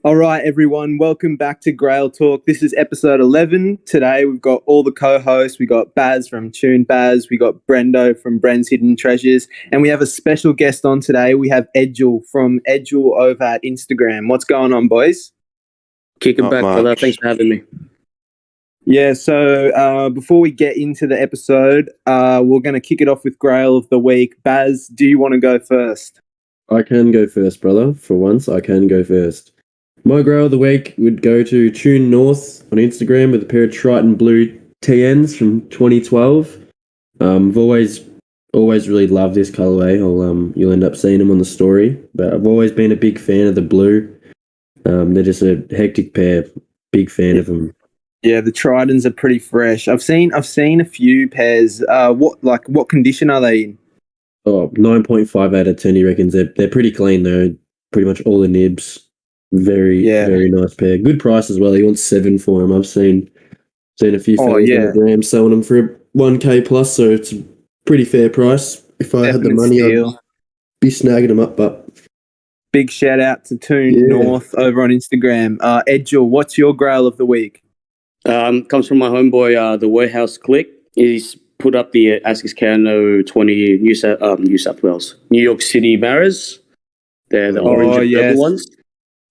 All right, everyone, welcome back to Grail Talk. This is episode 11. Today we've got all the co-hosts. We got Baz from TUNEDBAZ, we got Brendo from BRENSHIDDENTREASURES, and we have a special guest on today. We have Edgilj from Edgilj over at Instagram. What's going on, boys? Kick it back, brother. Thanks for having me. Yeah, so before we get into the episode, we're going to kick it off with Grail of the Week. Baz, do you want to go first? I can go first, brother. For once, I can go first. My Grail of the Week would go to Tune North on Instagram with a pair of Triton Blue TNs from 2012. I've always really loved this colourway. You'll end up seeing them on the story, but I've always been a big fan of the blue. They're just a hectic pair. Big fan of them. Yeah, the Tritons are pretty fresh. I've seen a few pairs. What condition are they in? 9.5 out of 10. He reckons they're pretty clean though. Pretty much all the nibs. Very nice pair. Good price as well. He wants 7 for them. I've seen a few fellas on the gram selling them for $1,000 plus, so it's a pretty fair price. If I had the money, I'd be snagging them up. But big shout out to Tune North over on Instagram. Edgilj, what's your Grail of the Week? Comes from my homeboy, the Warehouse Click. He's put up the Asics Kano 20 New South Wales, New York City Maras. They're the orange and purple ones.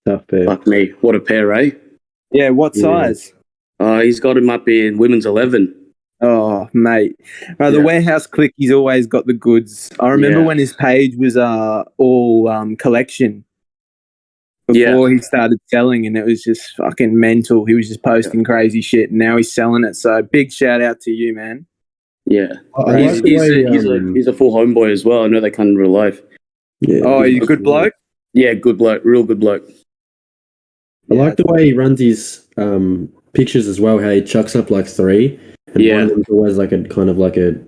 Tough pair. Fuck me, what a pair, eh? Yeah, what size? He's got him up in women's 11. Oh, mate. The Warehouse Click, he's always got the goods. I remember when his page was all collection before he started selling, and it was just fucking mental. He was just posting crazy shit, and now he's selling it. So big shout out to you, man. Yeah. He's a full homeboy as well. I know they kind in real life. Yeah. Oh, you a good bloke? Yeah, good bloke. Real good bloke. I like the way he runs his pictures as well, how he chucks up like 3. And one of them's always like a kind of like a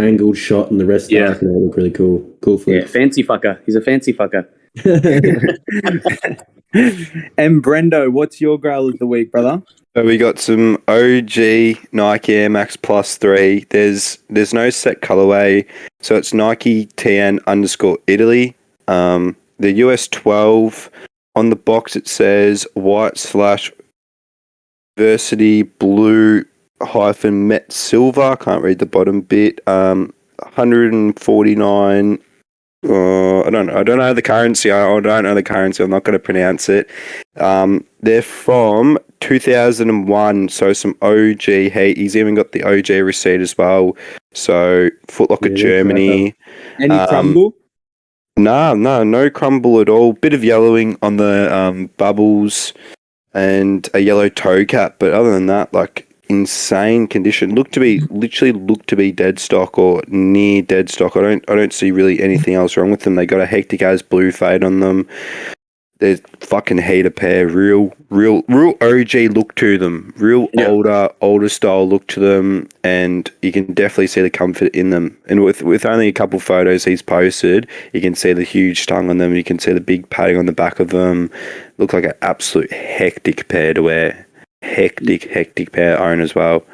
angled shot, and the rest dark, and they look really cool. Cool flick. Yeah, fancy fucker. He's a fancy fucker. And Brendo, what's your Grail of the Week, brother? So we got some OG Nike Air Max Plus 3. There's no set colorway, so it's Nike TN_Italy. The US 12. On the box it says white/varsity blue -met silver. I can't read the bottom bit. 149. I don't know the currency. I don't know the currency. I'm not going to pronounce it. They're from 2001, so some OG heat. He's even got the OG receipt as well. So Foot Locker Germany. Any crumble? No crumble at all. Bit of yellowing on the bubbles and a yellow toe cap, but other than that, like insane condition. Literally look to be dead stock or near dead stock. I don't see really anything else wrong with them. They got a hectic as blue fade on them. They're fucking heater pair. Real OG look to them. Older style look to them, and you can definitely see the comfort in them. And with only a couple photos he's posted, you can see the huge tongue on them. You can see the big padding on the back of them. Look like an absolute hectic pair to wear. Hectic pair own as well.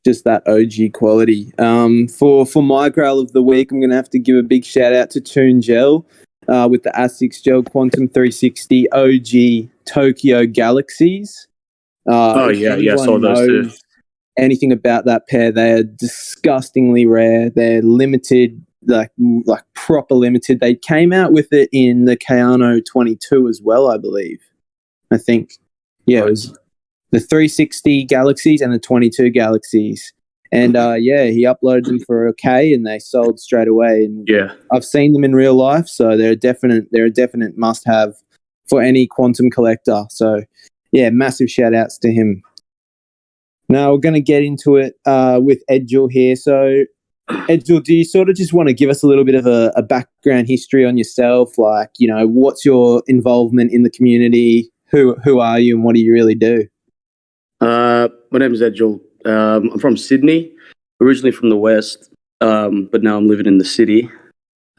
Just that OG quality. For my Grail of the Week, I'm going to have to give a big shout out to Tune Gel. With the Asics Gel Quantum 360 OG Tokyo Galaxies. I saw those too. Anything about that pair, they're disgustingly rare. They're limited, like proper limited. They came out with it in the Kano 22 as well, I believe. I think. Yeah, it was the 360 Galaxies and the 22 Galaxies. And he uploaded them for $1,000 and they sold straight away. And I've seen them in real life, so they're a definite must-have for any quantum collector. So yeah, massive shout-outs to him. Now we're going to get into it with Edgilj here. So Edgilj, do you sort of just want to give us a little bit of a background history on yourself? Like, you know, what's your involvement in the community? Who are you and what do you really do? My name is Edgilj. I'm from Sydney, originally from the West, but now I'm living in the city.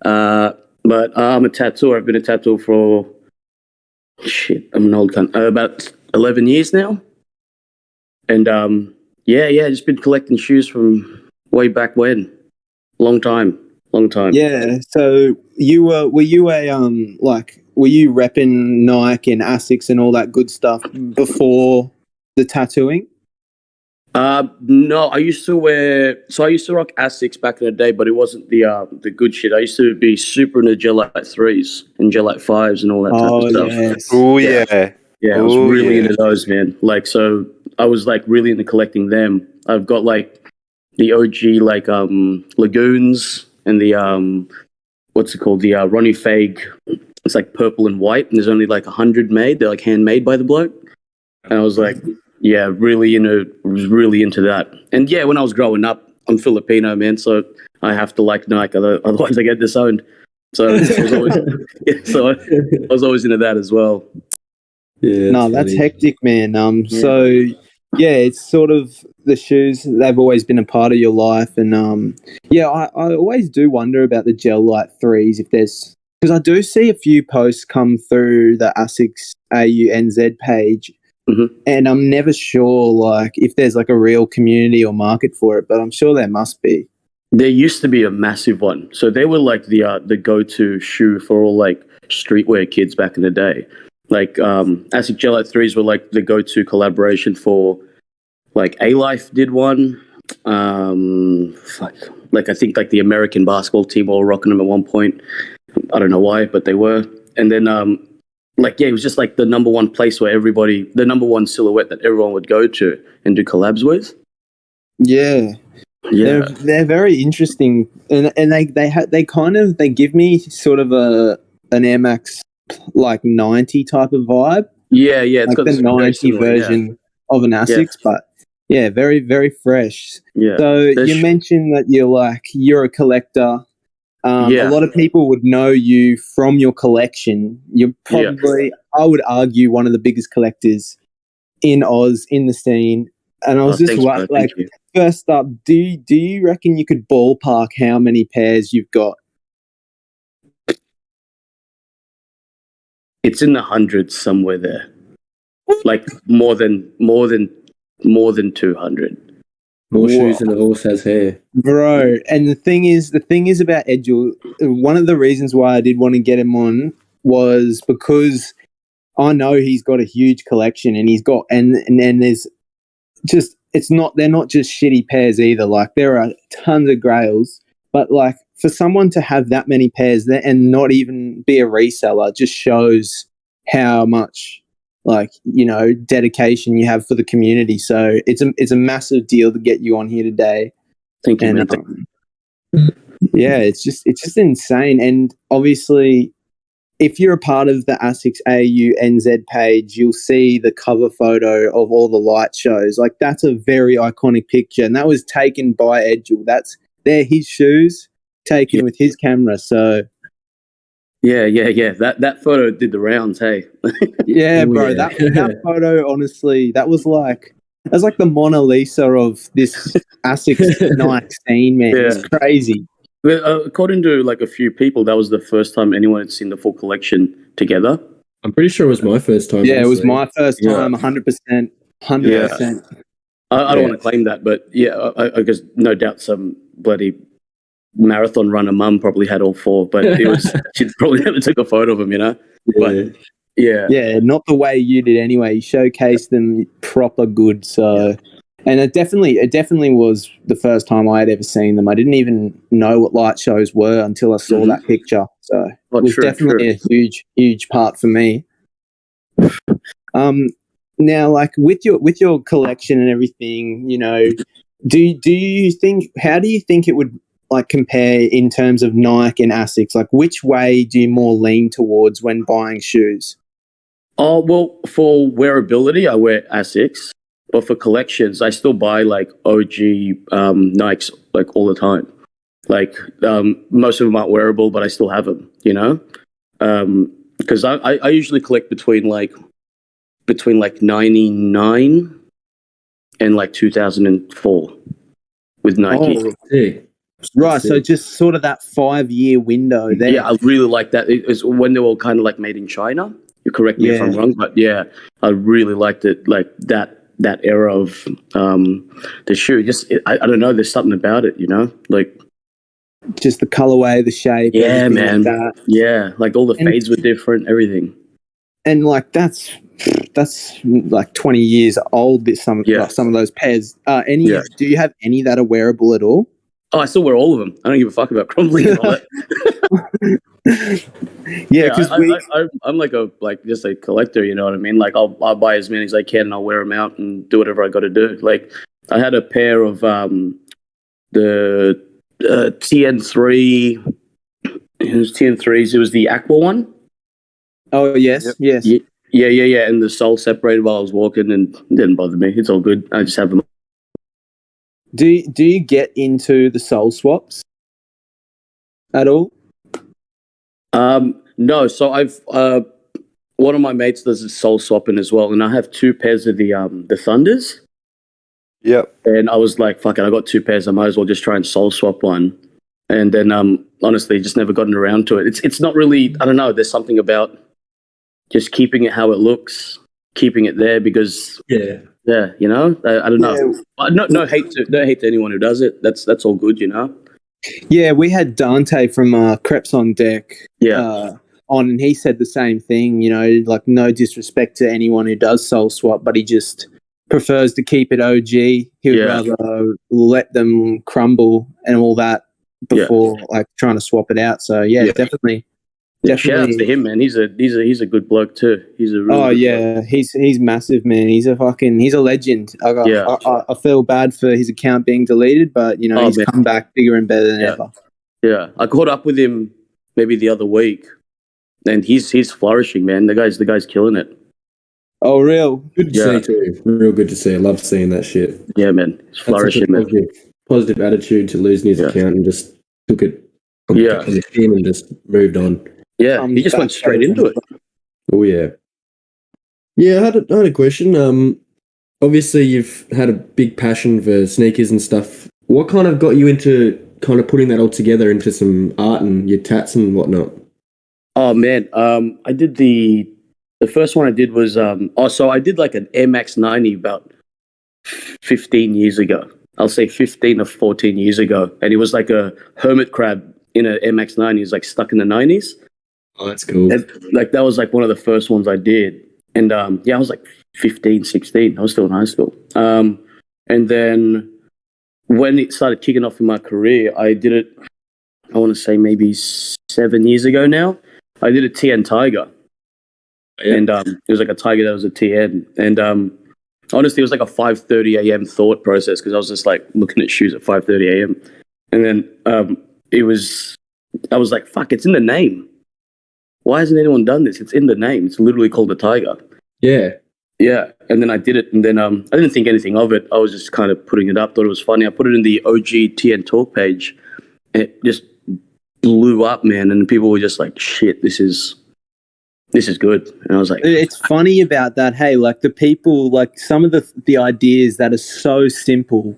But I'm a tattooer. I've been a tattooer for, I'm an old cunt, about 11 years now. And just been collecting shoes from way back when. Long time. Yeah, so were you a repping Nike and Asics and all that good stuff before the tattooing? No, I used to rock Asics back in the day, but it wasn't the good shit. I used to be super into Gelite 3s and Gelite 5s and all that type of stuff. Yes. Oh yeah. Yeah, I was really into those, man. Like, so I was like really into collecting them. I've got like the OG like Lagoons and the what's it called? The Ronnie Fag. It's like purple and white, and there's only like 100 made. They're like handmade by the bloke. And I was like, yeah, really into that. And yeah, when I was growing up, I'm Filipino, man, so I have to like Nike, otherwise I get disowned. So I was always into that as well. Yeah, No, that's hectic, man. So yeah, it's sort of the shoes. They've always been a part of your life, and I always do wonder about the Gelite 3s if there's, because I do see a few posts come through the Asics AUNZ page, and I'm never sure like if there's like a real community or market for it, but I'm sure there must be. There used to be a massive one, so they were like the go-to shoe for all like streetwear kids back in the day. Like Asics Gelite 3s were like the go-to collaboration for like A-Life did one. Like I think like the American basketball team were rocking them at one point. I don't know why, but they were. And then like yeah, it was just like the number one place where the number one silhouette that everyone would go to and do collabs with. Yeah. Yeah. They're very interesting, and they give me sort of an Air Max like 90 type of vibe. Yeah, it's like got the 90 version of an Asics, but yeah, very, very fresh. Yeah. So you mentioned that you're a collector. A lot of people would know you from your collection. You're probably, I would argue, one of the biggest collectors in Oz, in the scene. And I was first up, do you reckon you could ballpark how many pairs you've got? It's in the hundreds somewhere there, like more than 200. More shoes than a horse has hair, bro. And the thing is about Edgilj. One of the reasons why I did want to get him on was because I know he's got a huge collection, and he's got and there's just they're not just shitty pairs either. Like there are tons of grails, but like for someone to have that many pairs there and not even be a reseller just shows how much dedication you have for the community. So it's a massive deal to get you on here today. Thank you, man. Yeah, it's just insane. And obviously, if you're a part of the Asics AUNZ page, you'll see the cover photo of all the light shows. Like that's a very iconic picture, and that was taken by Edgilj. They're his shoes taken with his camera. So yeah. That photo did the rounds. Hey. Yeah, bro. That photo, honestly, that was like the Mona Lisa of this Asics Nike scene, man. Yeah. It's crazy. According to like a few people, that was the first time anyone had seen the full collection together. I'm pretty sure it was my first time. Yeah, honestly. It was my first time, 100%. 100%. I don't want to claim that, but yeah, I guess no doubt some bloody marathon runner mum probably had all four, but she probably never took a photo of them, you know? But yeah, not the way you did anyway. You showcased them proper good. So, and it definitely was the first time I had ever seen them. I didn't even know what light shows were until I saw that picture. So it was definitely a huge part for me. Now, like with your collection and everything, do you think? How do you think it would like compare in terms of Nike and Asics? Like, which way do you more lean towards when buying shoes? Oh, well, for wearability, I wear Asics, but for collections, I still buy like OG Nikes like all the time. Like most of them aren't wearable, but I still have them, because I usually collect between 99 and like 2004 with Nike. Oh, sick. Right, so just sort of that 5-year window there. Yeah, I really like that. It was when they were kind of like made in China. You correct me if I'm wrong, but yeah, I really liked it. Like that era of the shoe. Just I don't know. There's something about it, like just the colorway, the shape, Yeah, everything man. like that. Yeah, like all the And- fades were different, everything. And like that's like 20 years old. Yeah. Like some of those pairs. Yeah. Do you have any that are wearable at all? Oh, I still wear all of them. I don't give a fuck about crumbling and all that. Yeah, because I'm like just a collector. You know what I mean? Like I'll buy as many as I can and I'll wear them out and do whatever I got to do. Like I had a pair of the TN3. It was TN3s. It was the Aqua one. Oh yes, yes. Yeah. And the sole separated while I was walking, and it didn't bother me. It's all good. I just have them. Do you get into the sole swaps at all? No. So I've one of my mates does a soul swapping as well, and I have 2 pairs of the Thunders. Yep. And I was like, fuck it, I got 2 pairs. I might as well just try and soul swap one. And then honestly, just never gotten around to it. It's not really. I don't know. There's something about just keeping it how it looks, keeping it there because Yeah. you know. I don't know. No hate to anyone who does it. That's all good, you know. Yeah, we had Dante from Creps on Deck on, and he said the same thing, you know, like no disrespect to anyone who does soul swap, but he just prefers to keep it OG. He would rather let them crumble and all that before like trying to swap it out. So definitely. Shout out to him, man. He's a good bloke too. He's a really good bloke. He's massive, man. He's a legend. I feel bad for his account being deleted, but you know he's come back bigger and better than ever. Yeah, I caught up with him maybe the other week, and he's flourishing, man. The guy's killing it. Oh, real good to see too. Real good to see. I love seeing that shit. Yeah, man. He's flourishing, man. Positive attitude to losing his account and just took it on the chin and just moved on. Yeah, he just went straight into it. Oh yeah. Yeah, I had a question. Obviously you've had a big passion for sneakers and stuff. What kind of got you into kind of putting that all together into some art and your tats and whatnot? Oh man, I did the first one I did was so I did like an Air Max 90 about 15 years ago. I'll say 15 or 14 years ago, and it was like a hermit crab in an Air Max 90. It was like stuck in the 90s. Oh, that's cool. And, like that was like one of the first ones I did. And I was like 15, 16. I was still in high school. And then when it started kicking off in my career, I did it, I want to say maybe 7 years ago now. I did a TN Tiger. Yeah. And it was like a Tiger that was a TN. And honestly, it was like a 5:30 a.m. thought process because I was just like looking at shoes at 5:30 a.m. And then I was like, fuck, it's in the name. Why hasn't anyone done this? It's in the name. It's literally called a Tiger. Yeah. Yeah. And then I did it. And then I didn't think anything of it. I was just kind of putting it up. Thought it was funny. I put it in the OG TN Talk page. And it just blew up, man. And people were just like, shit, this is good. And I was like, it's funny about that. Hey, like the people, like some of the ideas that are so simple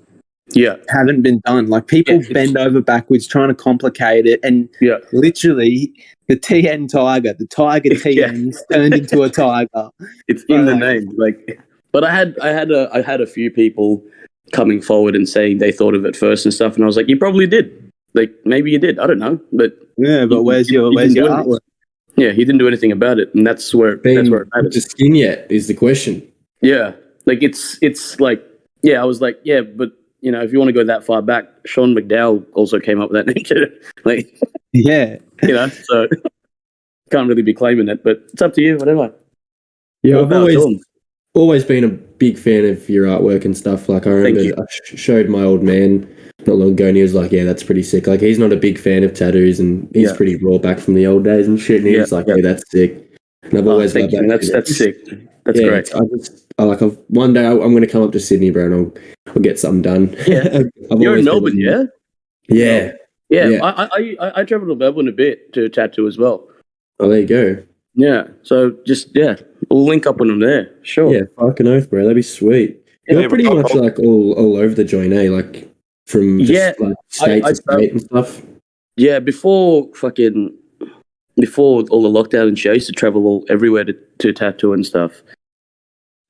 haven't been done. Like people bend over backwards trying to complicate it. And literally the TN Tiger, the Tiger TN turned into a tiger. It's in the name. Like, but I had a few people coming forward and saying they thought of it first and stuff. And I was like, you probably did. Like maybe you did. I don't know. But where's your artwork? Yeah, he didn't do anything about it. And that's where it matters. The skin yet is the question. Yeah. Like it's like, I was like, but you know, if you want to go that far back, Sean McDowell also came up with that name too. Like, you know, so can't really be claiming it, but it's up to you, whatever. Yeah, I've always been a big fan of your artwork and stuff. Like I remember I showed my old man not long ago and he was like, yeah, that's pretty sick. Like he's not a big fan of tattoos and he's pretty raw back from the old days and shit. And he was like, yeah, that's sick. And I've always loved that. That's sick. That's great. One day I'm going to come up to Sydney, bro, and I'll get something done. Yeah. You're in Melbourne, yeah? Yeah. Yeah. I travel to Melbourne a bit to tattoo as well. Oh, there you go. Yeah. So just, we'll link up when I'm there. Sure. Yeah, fucking oath, bro. That'd be sweet. You're pretty much like all over the joint, eh? Like from just like state to state and stuff. Yeah, before all the lockdown and shit, I used to travel everywhere to tattoo and stuff.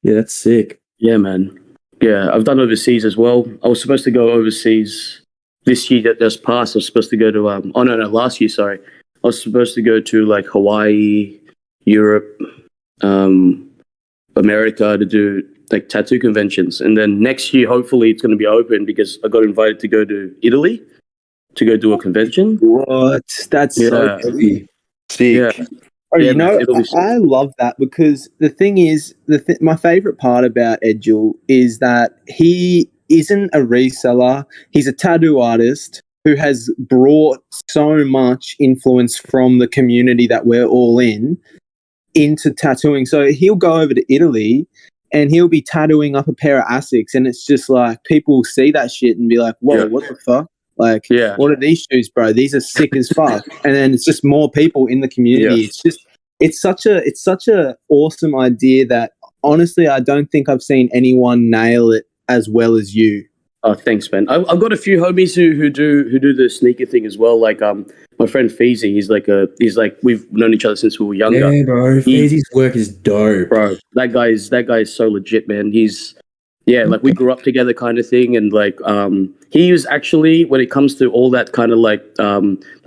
Yeah, that's sick. Yeah, man. Yeah, I've done overseas as well. I was supposed to go overseas this year that just passed, I was supposed to go to last year, sorry. I was supposed to go to like Hawaii, Europe, America to do like tattoo conventions. And then next year, hopefully it's going to be open because I got invited to go to Italy to go do a convention. What? That's so cool. Sick. Yeah. Oh, Yeah, you know, it'll be sick. I love that because the thing is, my favorite part about Edgilj is that he isn't a reseller. He's a tattoo artist who has brought so much influence from the community that we're all in into tattooing. So he'll go over to Italy and he'll be tattooing up a pair of Asics, and it's just like people see that shit and be like, "Whoa, what the fuck? Like, what are these shoes, bro? These are sick as fuck." And then it's just more people in the community. It's just it's such a awesome idea that honestly I don't think I've seen anyone nail it as well as you. Oh, thanks, man. I've got a few homies who do the sneaker thing as well. Like my friend Feezy, he's like we've known each other since we were younger. Yeah, bro. Feezy's work is dope, bro. That guy is so legit, man. He's like we grew up together, kind of thing. And like he was actually, when it comes to all that kind of like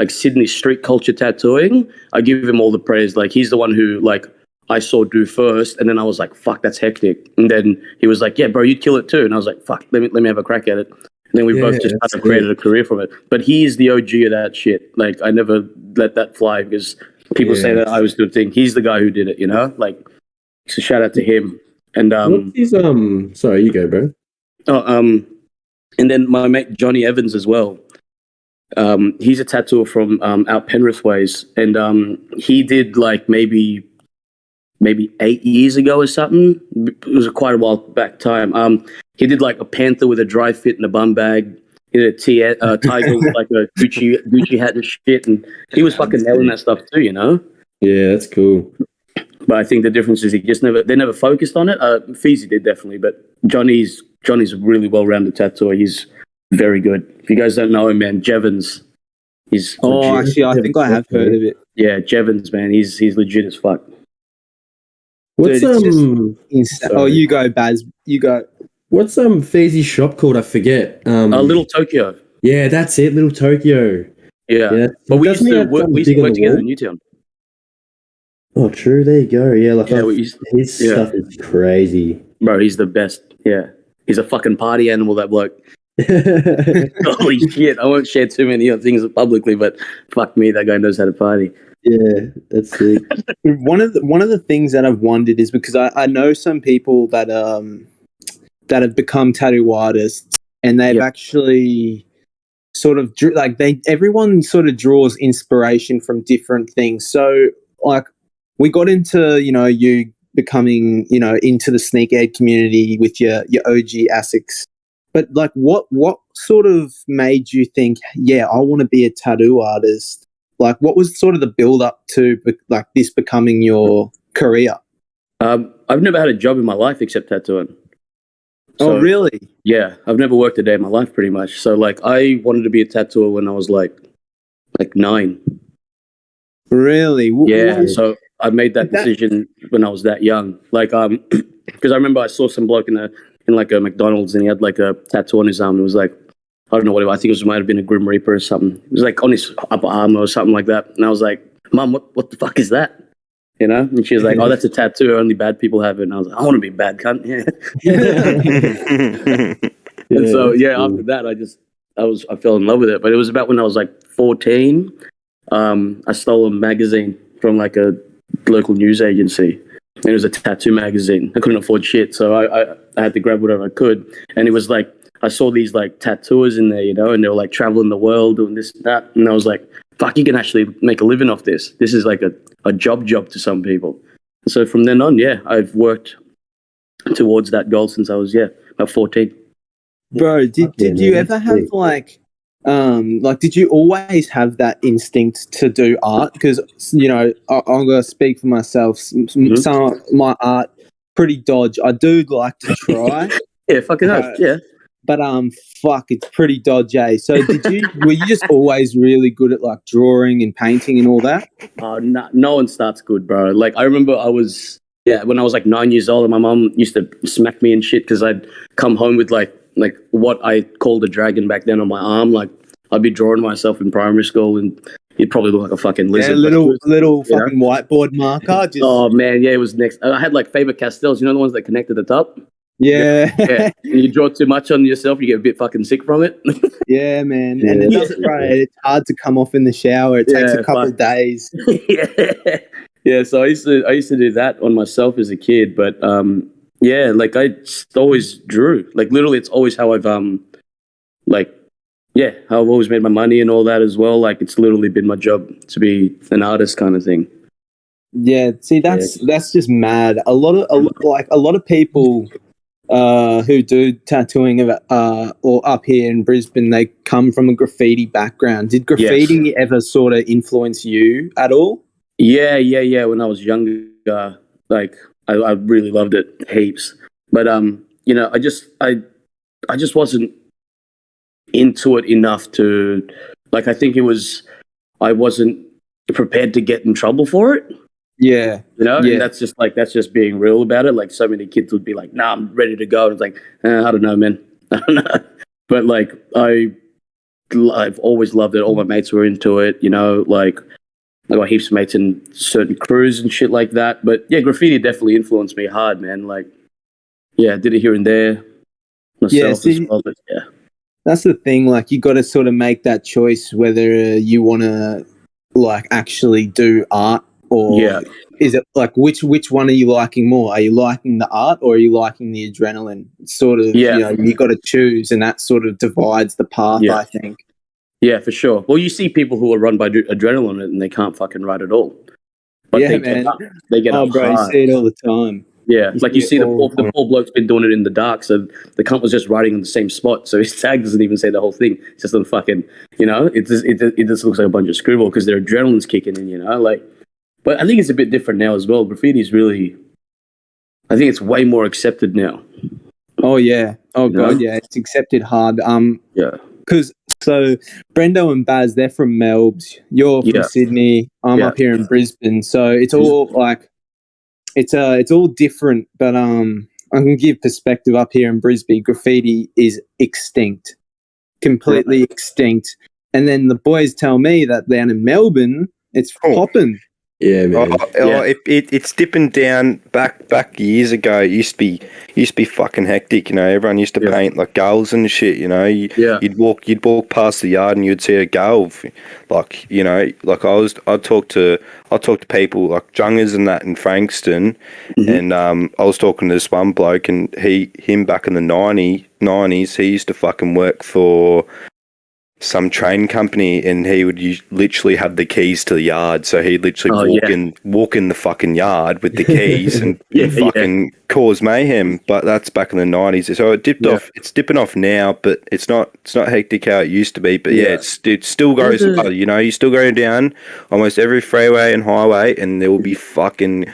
Sydney street culture tattooing, I give him all the praise. Like he's the one who like I saw do first, and then I was like, fuck, that's hectic. And then he was like, yeah, bro, you'd kill it too. And I was like, fuck, let me have a crack at it. And then we both just kind of created a career from it. But he is the OG of that shit. Like I never let that fly because people say that I was doing thing. He's the guy who did it, you know? Like, so shout out to him. And what's his, sorry, you go, bro. And then my mate Johnny Evans as well. He's a tattooer from out Penrith ways, and he did like maybe 8 years ago or something. It was quite a while back time. He did like a panther with a dry fit and a bum bag. He did a tiger with like a Gucci hat and shit, and he was fucking nailing that stuff too, you know. Yeah, that's cool. But I think the difference is they never focused on it. Feezy did definitely, but Johnny's a really well-rounded tattooer. He's very good. If you guys don't know him, man, Jevons. He's legit. Actually, I think I have heard of it. Yeah, Jevons, man. He's legit as fuck. What's Oh, you go, Baz. You go. What's Feezy's shop called? I forget. Little Tokyo. Yeah, that's it. Little Tokyo. Yeah. But we used to work together in Newtown. Oh, true. There you go. Yeah, like his stuff is crazy. Bro, he's the best. Yeah. He's a fucking party animal, that bloke. Holy shit. I won't share too many things publicly, but fuck me, that guy knows how to party. Yeah, that's sick. One of the things that I've wondered is because I know some people that have become tattoo artists, and they've actually sort of everyone sort of draws inspiration from different things. So like we got into, you becoming, into the sneakerhead community with your OG Asics. But like what sort of made you think, I want to be a tattoo artist? Like what was sort of the build up to like this becoming your career? I've never had a job in my life except tattooing. So, oh, really? Yeah, I've never worked a day in my life pretty much. So like I wanted to be a tattooer when I was like 9. Really? Yeah, so I made that decision when I was that young. Like because I remember I saw some bloke in like a McDonald's, and he had like a tattoo on his arm. It was like, I don't know what it was. I think it might have been a Grim Reaper or something. It was like on his upper arm or something like that. And I was like, Mum, what the fuck is that? You know? And she was like, oh, that's a tattoo. Only bad people have it. And I was like, I want to be a bad cunt. Yeah. And so, after that, I fell in love with it. But it was about when I was like 14. I stole a magazine from like a local news agency. And it was a tattoo magazine. I couldn't afford shit. So I had to grab whatever I could. And it was like, I saw these like tattooers in there, and they were like traveling the world doing this and that. And I was like, fuck, you can actually make a living off this. This is like a job to some people. So from then on, I've worked towards that goal since I was, about 14. Bro, did you ever have like did you always have that instinct to do art? Because, I'm going to speak for myself. Some of my art, pretty dodge. I do like to try. Yeah, fucking hell, yeah. But it's pretty dodgy. So were you just always really good at like drawing and painting and all that? No one starts good, bro. Like I remember when I was like 9 years old, and my mom used to smack me and shit because I'd come home with like what I called a dragon back then on my arm, like I'd be drawing myself in primary school, and he'd probably look like a fucking lizard. Yeah, little you know? fucking whiteboard marker. Just Oh man, yeah, it was next. I had like Faber Castells, you know, the ones that connect at the top. yeah, Yeah, and you draw too much on yourself, you get a bit fucking sick from it. yeah, man. Yeah, And it that's doesn't right. It's hard to come off in the shower. It takes a couple days. Yeah. So I used to do that on myself as a kid, but yeah, like I just always drew. Like literally, it's always how I've like yeah, how I've always made my money and all that as well. Like it's literally been my job to be an artist, kind of thing. Yeah, see, that's just mad. A lot of people who do tattooing or up here in Brisbane, they come from a graffiti background. Did graffiti ever sort of influence you at all? Yeah. When I was younger, like I really loved it heaps. But you know, I just wasn't into it enough to like. I think I wasn't prepared to get in trouble for it. Yeah, You know, yeah, and that's just being real about it. Like so many kids would be like, "Nah, I'm ready to go." And it's like, I don't know, man. I don't know. But like, I've always loved it. All my mates were into it. You know, like I got heaps of mates in certain crews and shit like that. But yeah, graffiti definitely influenced me hard, man. Like, yeah, I did it here and there myself as well. But yeah, that's the thing. Like, you got to sort of make that choice whether you want to like actually do art. Or is it like which one are you liking more? Are you liking the art or are you liking the adrenaline? It's sort of, you know, you got to choose, and that sort of divides the path, I think. Yeah, for sure. Well, you see people who are run by adrenaline and they can't fucking write at all. But yeah, man. They get up bro, hard. you see it all the time. Yeah, like you see the poor bloke's been doing it in the dark, so the cunt was just writing in the same spot, so his tag doesn't even say the whole thing. It's just on fucking, you know, it just looks like a bunch of scribble because their adrenaline's kicking in, you know, like. But I think it's a bit different now as well. Graffiti is really, I think it's way more accepted now. Oh yeah, god, yeah, it's accepted hard. Yeah, because so Brendo and Baz, they're from Melbs. You're from Sydney. I'm up here in Brisbane, so it's all like it's all different. But I can give perspective up here in Brisbane. Graffiti is extinct, completely extinct. And then the boys tell me that down in Melbourne, it's popping. Yeah, man. It's dipping down back years ago. It used to be fucking hectic. You know, everyone used to paint like gulls and shit. You know, you'd walk past the yard and you'd see a gull. Like, you know, like I'd talk to people like Jungers and that in Frankston, and I was talking to this one bloke, and him back in the 90s, he used to fucking work for some train company, and he would literally have the keys to the yard, so he'd literally walk in the fucking yard with the keys and fucking cause mayhem. But that's back in the 90s, so it dipped off. It's dipping off now, but it's not hectic how it used to be. But it still goes. You know, you still go down almost every freeway and highway, and there will be fucking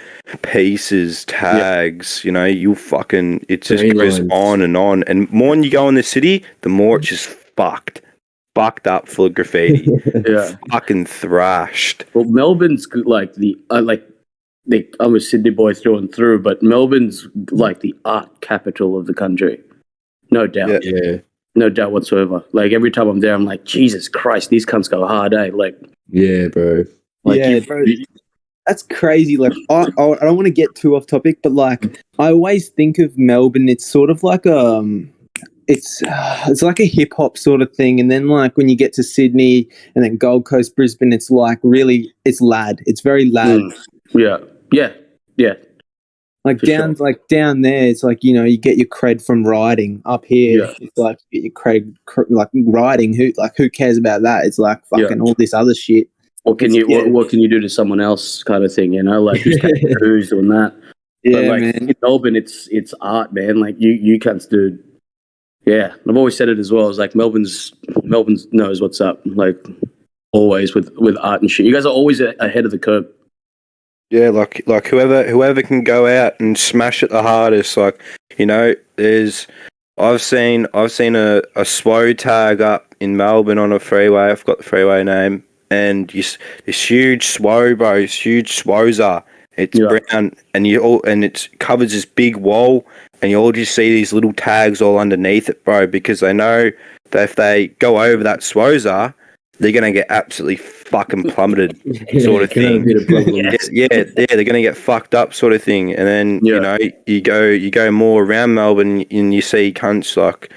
pieces, tags. You know, it just goes on, and more when you go in the city, the more it's just fucked up full of graffiti. Fucking thrashed. Well, Melbourne's like I'm a Sydney boy through and through, but Melbourne's like the art capital of the country. No doubt. Yeah. No doubt whatsoever. Like every time I'm there, I'm like, Jesus Christ, these cunts go hard, eh? Like, yeah, bro. Like bro. That's crazy. Like, I don't want to get too off topic, but like, I always think of Melbourne. It's sort of like it's like a hip hop sort of thing, and then like when you get to Sydney and then Gold Coast, Brisbane, it's like really it's lad. It's very lad. Yeah. Like down there, it's like, you know, you get your cred from riding. Up here, it's like you get your cred like riding. Who cares about that? It's like fucking all this other shit. What can you do to someone else, kind of thing? You know, like who's doing that? Yeah, but like, man. In Melbourne, it's art, man. Like you cunts do. Yeah, I've always said it as well. It's like Melbourne's knows what's up. Like always with art and shit. You guys are always ahead of the curve. Yeah, like whoever can go out and smash it the hardest. Like, you know, I've seen a SWO tag up in Melbourne on a freeway. I've got the freeway name, and this huge SWO, bro, this huge SWOzer, It's brown, and it covers this big wall, and you all just see these little tags all underneath it, bro, because they know that if they go over that SWOZA, they're gonna get absolutely fucking plummeted, sort of thing. They're gonna get fucked up, sort of thing. And then you go more around Melbourne, and you see cunts like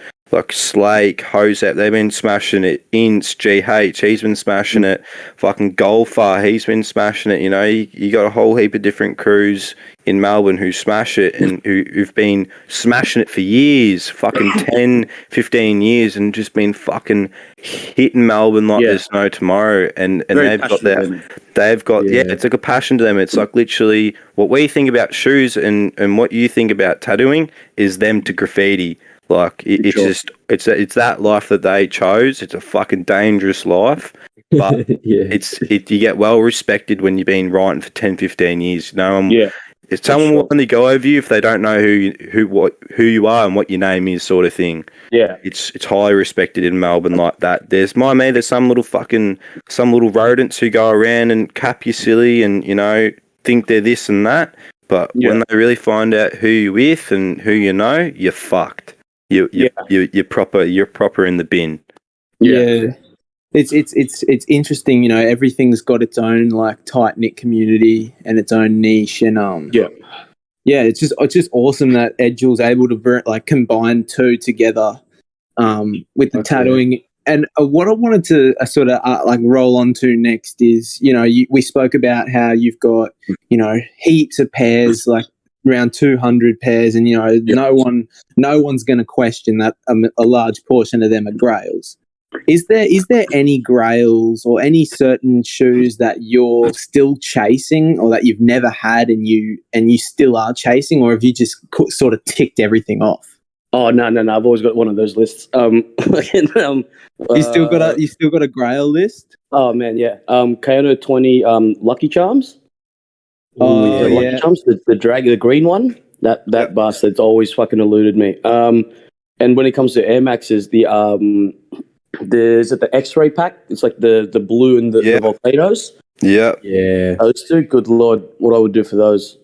Slake, Hosep, they've been smashing it. Ince, GH, he's been smashing it. Fucking Golfer, he's been smashing it. You know, you got a whole heap of different crews in Melbourne who smash it and who've been smashing it for years, fucking 10, 15 years, and just been fucking hitting Melbourne like there's no tomorrow. And they've got it's like a passion to them. It's like literally what we think about shoes and what you think about tattooing is them to graffiti. Like it's that life that they chose. It's a fucking dangerous life, but you get well respected when you've been writing for 10, 15 years. You know, if someone will only go over you if they don't know who you are and what your name is, sort of thing. Yeah, it's highly respected in Melbourne like that. There's some little rodents who go around and cap you silly and think they're this and that, but when they really find out who you're with and who you know, you're fucked. You're proper in the bin. Yeah. It's interesting, everything's got its own like tight knit community and its own niche, and it's just awesome that Edgilj's able to like combine two together with the tattooing. And what I wanted to sort of like roll on to next is, we spoke about how you've got heaps of pairs, like around 200 pairs, and no one's going to question that a large portion of them are grails. Is there any grails or any certain shoes that you're still chasing, or that you've never had and you still are chasing, or have you just sort of ticked everything off? Oh no! I've always got one of those lists. You still got a grail list? Oh man, yeah. Kyoto 20 Lucky Charms. Oh yeah, Lucky Charms, the green one. That bastard's always fucking eluded me. And when it comes to Air Maxes, is it the X-ray pack? It's like the blue and the volcanoes. Yeah. Those two. Good lord, what I would do for those.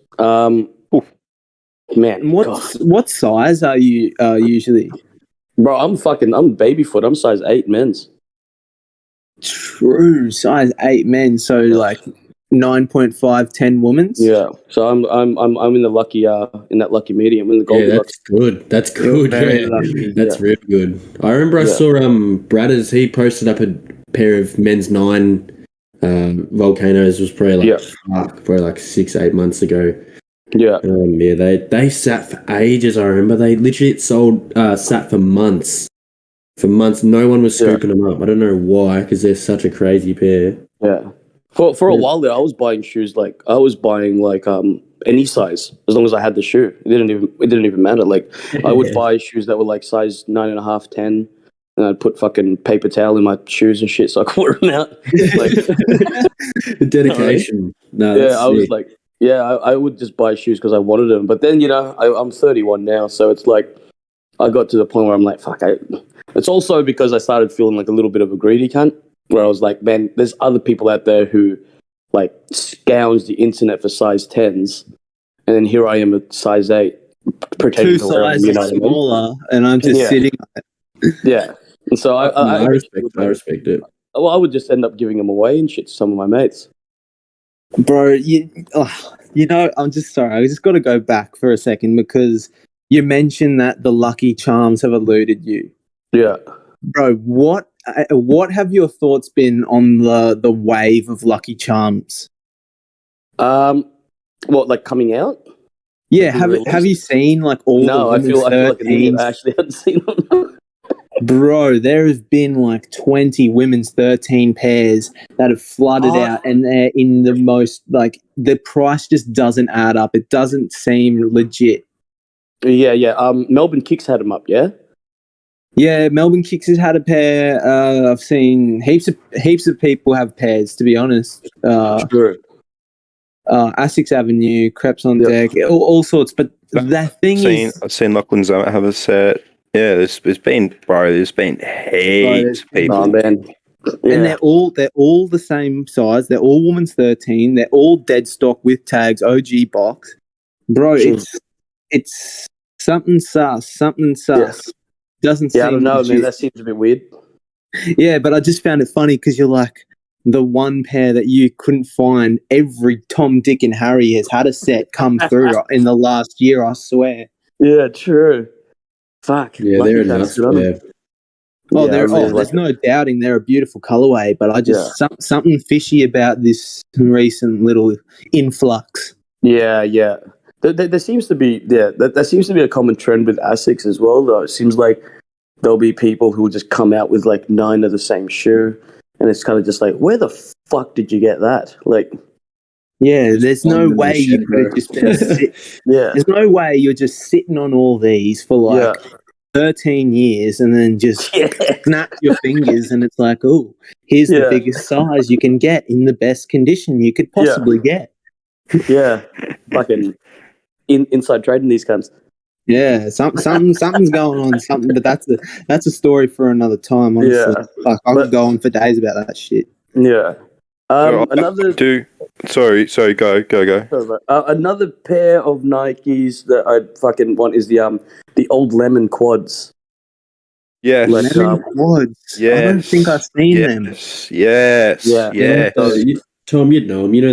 Man, what size are you usually? Bro, I'm baby foot. I'm size 8 men's. True, size 8 men. So like 9.5, 10 women's. Yeah. So I'm in the lucky in that lucky medium in the gold. Yeah, that's good. That's good. That's real good. I remember I saw Bradders. He posted up a pair of men's 9 volcanoes. It was probably like 6-8 months ago. Yeah. They sat for ages. I remember they literally sat for months. For months, no one was scooping them up. I don't know why, because they're such a crazy pair. Yeah. For a while there, I was buying shoes any size as long as I had the shoe. It didn't even matter. Like I would buy shoes that were like size 9.5, 10, and I'd put fucking paper towel in my shoes and shit so I could wear them out. Dedication. I was like, I would just buy shoes because I wanted them. But then I'm 31 now, so it's like I got to the point where I'm like, fuck. It's also because I started feeling like a little bit of a greedy cunt. Where I was like, man, there's other people out there who like scours the internet for size 10s, and then here I am at size 8, pretending to wear them, smaller, and I'm just sitting on it. Yeah, and so I respect it. Well, I would just end up giving them away and shit to some of my mates. Bro, I'm just sorry. I just got to go back for a second because you mentioned that the Lucky Charms have eluded you. Yeah, bro, what have your thoughts been on the wave of Lucky Charms? What, like coming out? Yeah, have you seen like all the I feel like an idiot. I actually haven't seen them. Bro, there have been like 20 women's 13 pairs that have flooded out, and they're in the most, like, the price just doesn't add up. It doesn't seem legit. Yeah. Melbourne Kicks had them up, yeah? Yeah, Melbourne Kicks has had a pair. I've seen heaps of people have pairs, to be honest. Sure. Asics Avenue, Crepes on Deck, all sorts. But that thing I've seen Lachlan's have a set. Yeah, there's been heaps of people. Oh, man. and they're all the same size. They're all woman's 13. They're all dead stock with tags, OG box, bro. It's something sus. Doesn't Yeah, I don't seem know, man. legit. That seems a bit weird. Yeah, but I just found it funny because you're like the one pair that you couldn't find. Every Tom, Dick, and Harry has had a set come through in the last year. I swear. Yeah, true. Fuck. Yeah, Lucky they're a cats, nuts good on 'em. pair. Oh, Yeah, I really there's like it. no doubting they're a beautiful colorway, but I just something fishy about this recent little influx. Yeah. There seems to be that seems to be a common trend with Asics as well. Though it seems like there'll be people who will just come out with like 9 of the same shoe, and it's kind of just like, where the fuck did you get that? Like, Yeah, there's no on the way you shed, could have bro. just been yeah, there's no way you're just sitting on all these for like 13 years and then just snap your fingers and it's like, oh, here's the biggest size you can get in the best condition you could possibly get. yeah, fucking inside trading these cunts. Yeah, something's going on, but that's a story for another time, honestly. Yeah, Like, I could go on for days about that shit. Yeah. Another Go. another pair of Nikes that I fucking want is the old lemon quads. Yes. Like, Lemon quads. I don't think I've seen them. Yeah. Tom, you'd know them. You know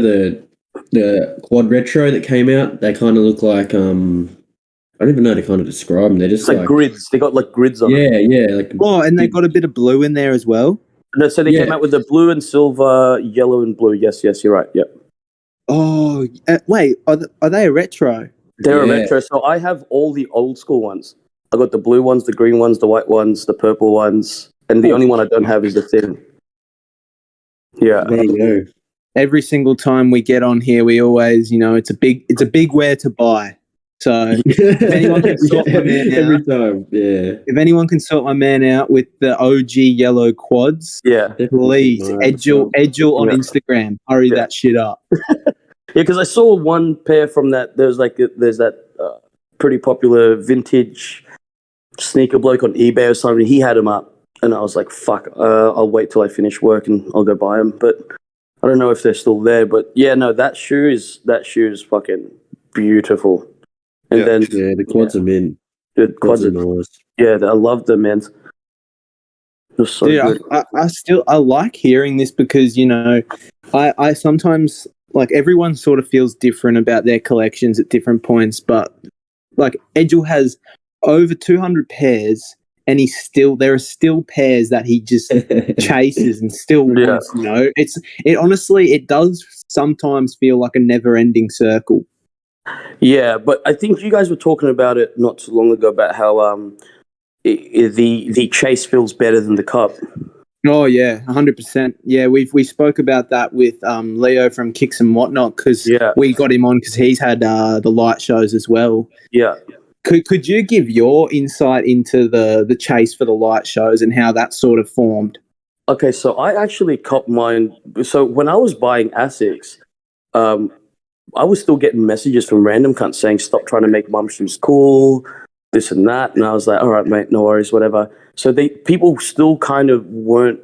the quad retro that came out. They kind of look like I don't even know how to kind of describe them. They're just It's like grids. They got like grids on them. Yeah. Like and they got a bit of blue in there as well. No, so they came out with the blue and silver, yellow and blue. Yes, you're right. Yep. Oh, wait, are they a retro? They're a retro. So I have all the old school ones. I got the blue ones, the green ones, the white ones, the purple ones, and the only one I don't have is the thin. Yeah. There you go. Every single time we get on here, we always, it's a big where to buy. So if anyone can sort my man out, every time, yeah. If anyone can sort my man out with the OG yellow quads, please, Edgilj on Instagram, hurry that shit up. Because I saw one pair from that. There's that pretty popular vintage sneaker bloke on eBay or something. He had them up, and I was like, "Fuck, I'll wait till I finish work and I'll go buy them." But I don't know if they're still there. But yeah, no, that shoe is fucking beautiful. And then the quads are mint. The quads are nice. Yeah, I love them, man. They're so good. I like hearing this because I sometimes, like, everyone sort of feels different about their collections at different points, but like Edgilj has over 200 pairs and there are still pairs that he just chases and still wants, it honestly, it does sometimes feel like a never ending circle. Yeah, but I think you guys were talking about it not too long ago about how the chase feels better than the cup. Oh yeah, 100%. Yeah, we spoke about that with Leo from Kicks and Whatnot because we got him on because he's had the light shows as well. Yeah. Could you give your insight into the chase for the light shows and how that sort of formed? Okay, so I actually copped mine. So when I was buying Asics, I was still getting messages from random cunts saying, "Stop trying to make mum shoes cool, this and that." And I was like, "All right, mate, no worries, whatever." So people still kind of weren't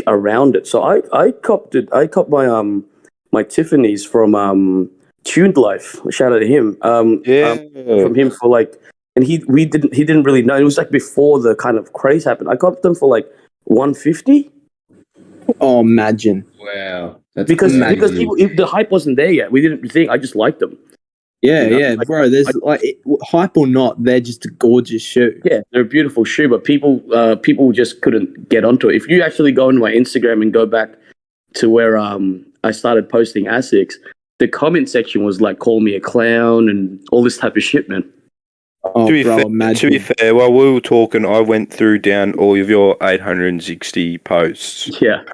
around it. So I copped it. I copped my Tiffany's from Tuned Life. Shout out to him. From him for like, and he didn't really know. It was like before the kind of craze happened. I copped them for like $150. Oh, imagine! Wow, because the hype wasn't there yet. We didn't think. I just liked them. Yeah, bro. There's hype or not, they're just a gorgeous shoe. Yeah, they're a beautiful shoe, but people just couldn't get onto it. If you actually go into my Instagram and go back to where I started posting Asics, the comment section was like, "Call me a clown" and all this type of shit, man. Oh, to be fair, while we were talking, I went down all of your 860 posts. Yeah.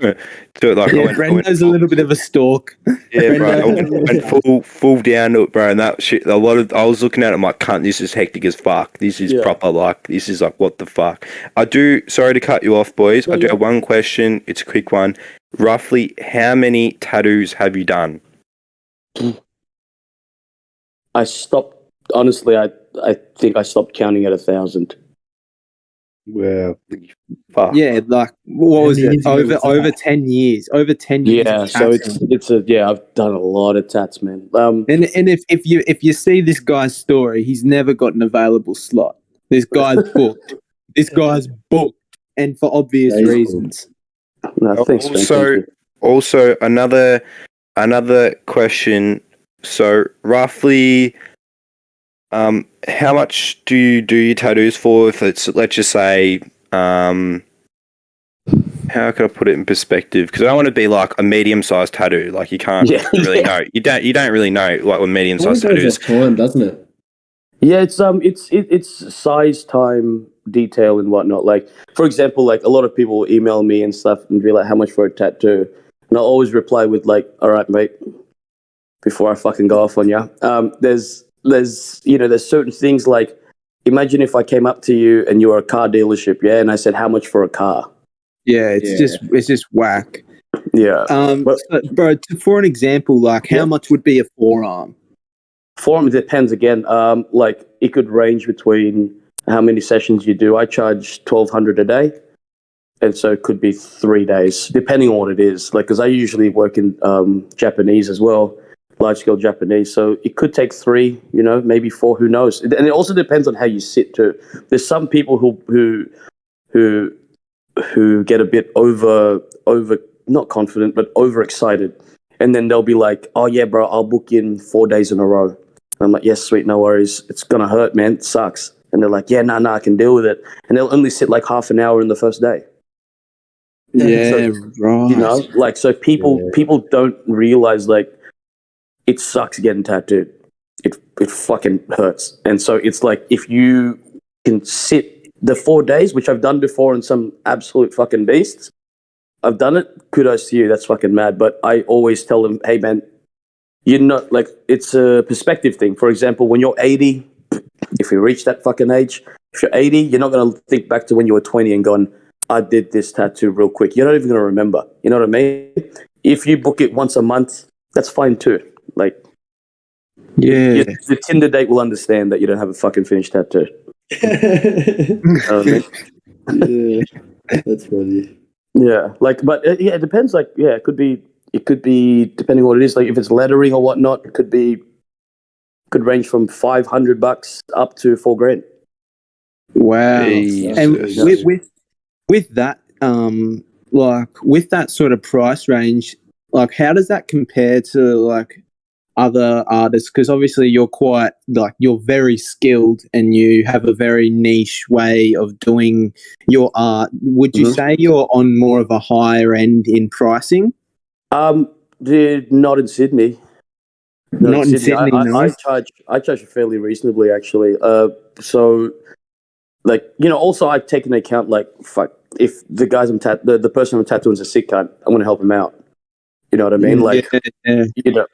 Brendo's a little bit of a stalk. Yeah, bro. I went full down to it, bro. And that shit, I was looking at it, I'm like, cunt, this is hectic as fuck. This is proper, this is like, what the fuck? Sorry to cut you off, boys. I do have one question. It's a quick one. Roughly, how many tattoos have you done? I stopped, honestly, I think I stopped counting at 1,000. Wow. Fuck. Yeah, like what How was many it? years ago was Over that? 10 years. Over 10 years Yeah, of so tattooing. it's a yeah. I've done a lot of tats, man. And if you see this guy's story, he's never got an available slot. This guy's booked. This guy's booked, and for obvious That is cool. reasons. No, thanks, man. Thank Also, you. also another question. So roughly, how much do you do your tattoos for? If it's, let's just say, how can I put it in perspective? Because I don't want to be like a medium-sized tattoo. Like you can't Yeah, really yeah. know. You don't really know like what It medium-sized goes tattoos. off time, doesn't it? Yeah, it's size, time, detail, and whatnot. Like, for example, like a lot of people email me and stuff and be like, "How much for a tattoo?" And I'll always reply with like, "All right, mate," before I fucking go off on you. There's certain things like, imagine if I came up to you and you were a car dealership, yeah, and I said, "How much for a car?" Yeah, it's just whack. Yeah, but So, bro, for an example, like how Yeah. much would be a forearm? form depends again. Like it could range between how many sessions you do. I charge 1,200 a day. And so it could be 3 days, depending on what it is. Like, because I usually work in Japanese as well, large scale Japanese. So it could take 3, maybe 4. Who knows? And it also depends on how you sit too. There's some people who get a bit over not confident, but overexcited, and then they'll be like, "Oh yeah, bro, I'll book in 4 days in a row." And I'm like, "Yes, sweet, no worries. It's gonna hurt, man. It sucks." And they're like, "Yeah, no, I can deal with it." And they'll only sit like half an hour in the first day. Yeah, right. Like, so people don't realize like it sucks getting tattooed. It fucking hurts. And so it's like, if you can sit the 4 days, which I've done before, and some absolute fucking beasts, I've done it. Kudos to you. That's fucking mad. But I always tell them, hey man, you're not like, it's a perspective thing. For example, when you're 80, if you reach that fucking age, if you're 80, you're not going to think back to when you were 20 and going, I did this tattoo real quick. You're not even going to remember. You know what I mean? If you book it once a month, that's fine too. Like, Yeah. the Tinder date will understand that you don't have a fucking finished tattoo. You know what I mean? Yeah, that's funny. Yeah, like, but it depends. Like, yeah, it could be depending on what it is. Like, if it's lettering or whatnot, it could range from $500 up to $4,000. Wow. Jesus. And with that, like with that sort of price range, like how does that compare to like other artists? Because obviously you're very skilled and you have a very niche way of doing your art. Would you say you're on more of a higher end in pricing? Dude, not in Sydney. Not in Sydney, no. I charge fairly reasonably, actually. So, like, also I take into account, like, fuck, if the guys the person I'm tattooing is a sick cunt, I'm gonna help him out. You know what I mean? Like, Yeah.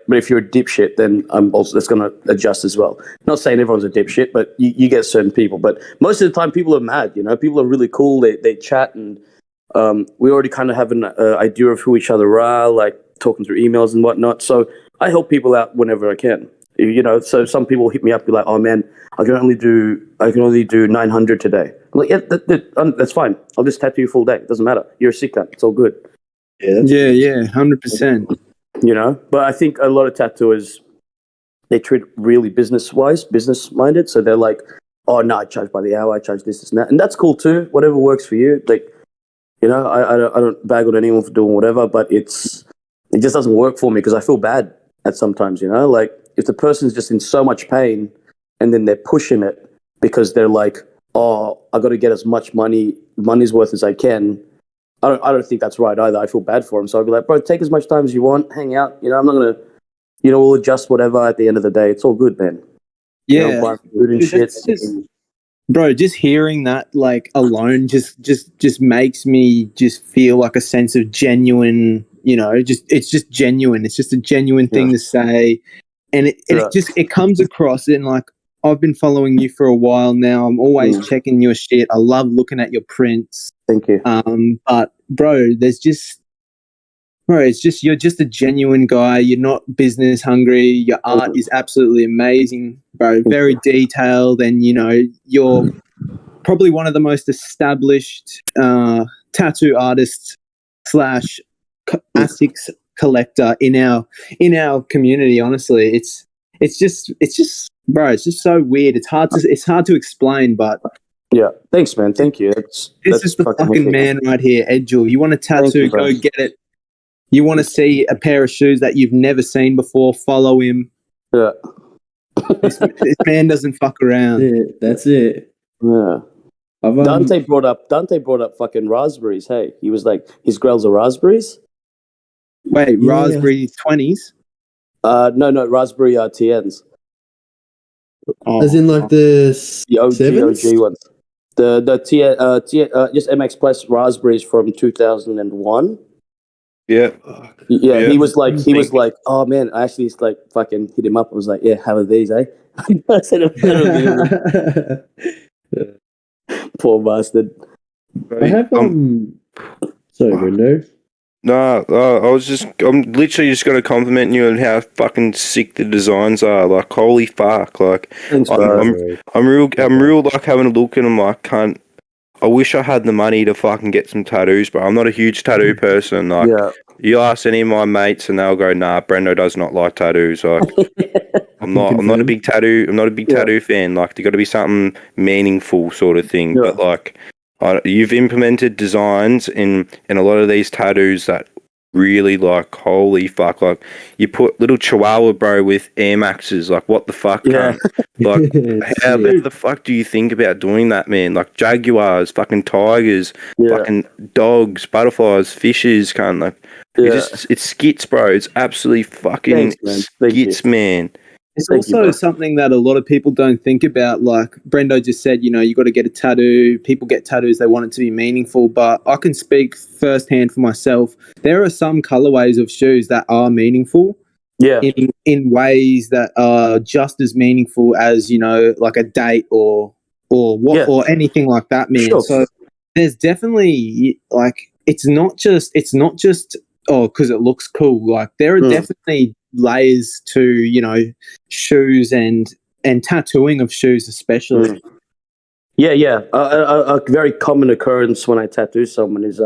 but if you're a dipshit, then I'm also, that's gonna adjust as well. Not saying everyone's a dipshit, but you get certain people. But most of the time, people are mad. People are really cool. They chat, and we already kind of have an idea of who each other are, like talking through emails and whatnot. So I help people out whenever I can. So some people hit me up, be like, "Oh man, I can only do 900 today." I'm like, "Yeah, that's fine. I'll just tattoo you full day. It doesn't matter. You're a sick cunt. It's all good." Yeah, 100%. But I think a lot of tattooers, they treat really business minded. So they're like, "Oh no, I charge by the hour. I charge this and that," and that's cool too. Whatever works for you. Like, I don't bag on anyone for doing whatever, but it just doesn't work for me because I feel bad at sometimes. Like if the person's just in so much pain and then they're pushing it because they're like, "Oh, I got to get as much money's worth as I can." I don't think that's right either. I feel bad for him. So I'd be like, "Bro, take as much time as you want, hang out. I'm not going to, we'll adjust whatever at the end of the day. It's all good, man." Yeah. Buy food and shit. Bro, just hearing that like alone just makes me just feel like a sense of genuine, it's just genuine. It's just a genuine thing to say. And it comes across in like, I've been following you for a while now. I'm always checking your shit. I love looking at your prints. Thank you. But bro, it's just, you're just a genuine guy. You're not business hungry. Your art is absolutely amazing, bro. Very detailed, and you're probably one of the most established tattoo artists slash Asics collector in our community. Honestly, it's just bro, it's just so weird. It's hard to explain, but Yeah, thanks, man. Thank you. this is the fucking wicked. man right here, Edgilj. You want a tattoo? you, bro. Go get it. You want to see a pair of shoes that you've never seen before? Follow him. Yeah. This man doesn't fuck around. That's it. Yeah. I've, Dante brought up fucking raspberries. Hey, he was like, his grails are raspberries. Wait, Yeah. raspberry 20s? No, raspberry TNs. Oh, as in like the The OG sevens? ones. The just MX Plus raspberries from 2001. Yeah. Yeah, Yeah. he was like, oh man, I actually like fucking hit him up. I was like, yeah, how are these, eh? I said, poor bastard. I have sorry, Brendo. No, I'm literally just going to compliment you on how fucking sick the designs are. Like, holy fuck. Like, Thanks, I'm bro. real like having a look and I'm like, I wish I had the money to fucking get some tattoos, but I'm not a huge tattoo person. Like, Yeah. you ask any of my mates and they'll go, nah, Brendo does not like tattoos. Like, I'm not a big tattoo fan. Like, there got to be something meaningful sort of thing. Yeah. But like, you've implemented designs in a lot of these tattoos that really, like, holy fuck. Like, you put little Chihuahua, bro, with Air Maxes. Like, what the fuck? Yeah. Like, how the fuck do you think about doing that, man? Like, jaguars, fucking tigers, Yeah. fucking dogs, butterflies, fishes, like, it's skits, bro. It's absolutely fucking Thanks, man. Thank you. skits, man. It's Thank you, also bro. something that a lot of people don't think about. Like Brendo just said, you got to get a tattoo. People get tattoos, they want it to be meaningful. But I can speak firsthand for myself. There are some colorways of shoes that are meaningful Yeah. in ways that are just as meaningful as, like a date or anything like that, man. Sure. So there's definitely like it's not just because it looks cool. Like there are definitely layers to shoes and tattooing of shoes especially. Yeah. A very common occurrence when I tattoo someone is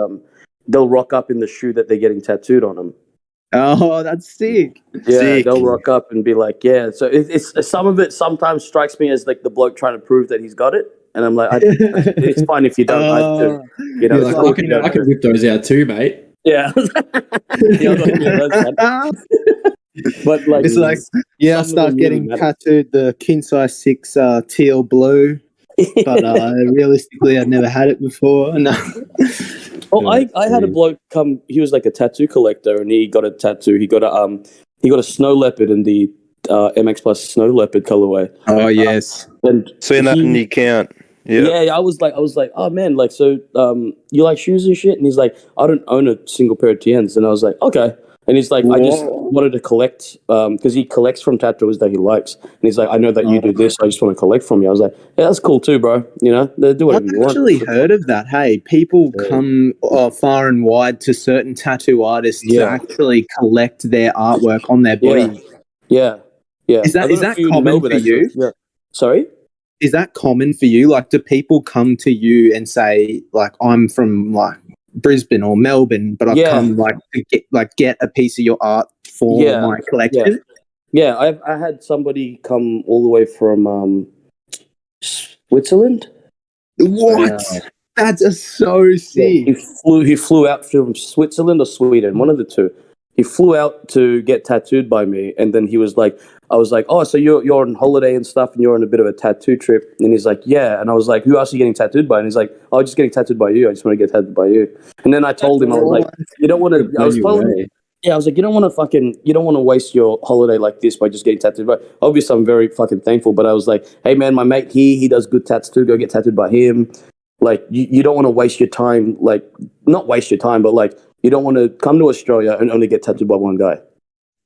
they'll rock up in the shoe that they're getting tattooed on them. Oh, that's sick. Yeah, Sick. they'll rock up and be like, yeah. So it's some of it sometimes strikes me as like the bloke trying to prove that he's got it, and I'm like, it's fine if you don't. I do. You're It's like, cool I if you don't. can whip those out too, mate. Yeah. Yeah, I'm not doing those, man. But like, It's like, yeah, I some of start them getting really matter. tattooed the King Size 6 teal blue, but realistically, I'd never had it before. No. Oh, I had a bloke come. He was like a tattoo collector, and he got a tattoo. He got a snow leopard in the MX Plus snow leopard colorway. Oh, yes. And Seeing that in the account. Yeah. I was like, oh man, like, so you like shoes and shit? And he's like, I don't own a single pair of TNs. And I was like, okay. And he's like, I just wanted to collect because he collects from tattooers that he likes. And he's like, I know that you do this. I just want to collect from you. I was like, yeah, that's cool too, bro. Do whatever you I've want. actually heard of that. Hey, people come far and wide to certain tattoo artists to actually collect their artwork on their body. Yeah. Is that common for you? Yeah. Sorry? Is that common for you? Like, do people come to you and say, like, I'm from like Brisbane or Melbourne, but I've come like to get a piece of your art for my collection? Yeah, I had somebody come all the way from Switzerland. What? Wow. That's just so sick. He flew out from Switzerland or Sweden, one of the two. He flew out to get tattooed by me, and then he was like, I was like, oh, so you're on holiday and stuff, and you're on a bit of a tattoo trip. And he's like, yeah. And I was like, who else are you getting tattooed by? And he's like, oh, I'm just getting tattooed by you. I just want to get tattooed by you. And then I told him, I was like, you don't want to. I was telling him, I was like, you don't want to waste your holiday like this by just getting tattooed. But obviously, I'm very fucking thankful. But I was like, hey man, my mate he does good tats too. Go get tattooed by him. Like you don't want to waste your time. Like not waste your time, but like you don't want to come to Australia and only get tattooed by one guy.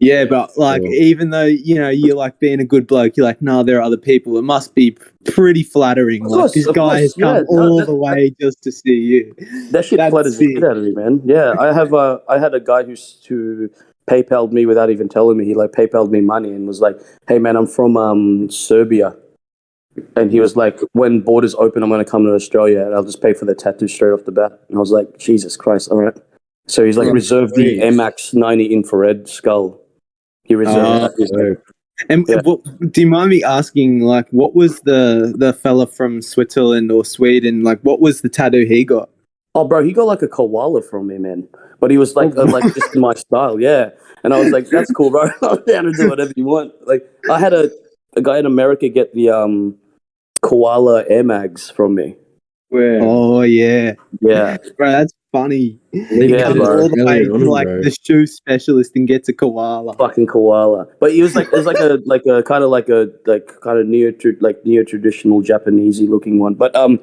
Yeah, but like, even though you're like being a good bloke, you're like, no, there are other people. It must be pretty flattering. Like this guy has come all the way just to see you. That shit flatters the shit out of me, man. Yeah, I had a guy who PayPal'd me without even telling me. He like PayPal'd me money and was like, "Hey, man, I'm from Serbia." And he was like, when borders open, I'm going to come to Australia and I'll just pay for the tattoo straight off the bat. And I was like, Jesus Christ, all right. So he's like, reserve the MX 90 infrared skull. He reserved that. He's like, And what, do you mind me asking, like, what was the fella from Switzerland or Sweden, like, what was the tattoo he got? oh, bro, he got like a koala from me, man. But he was like, like just my style, yeah. And I was like, that's cool, bro. I'm down to do whatever you want. Like, I had a guy in America get the koala Air Mags from me. Where? Oh, yeah. Yeah. Bro, that's funny. Yeah, Comes bro. all the way Really on to, him, like, bro. the shoe specialist and gets a koala. Fucking koala. But he was like, it was like a kind of neo traditional Japanesey looking one. But I've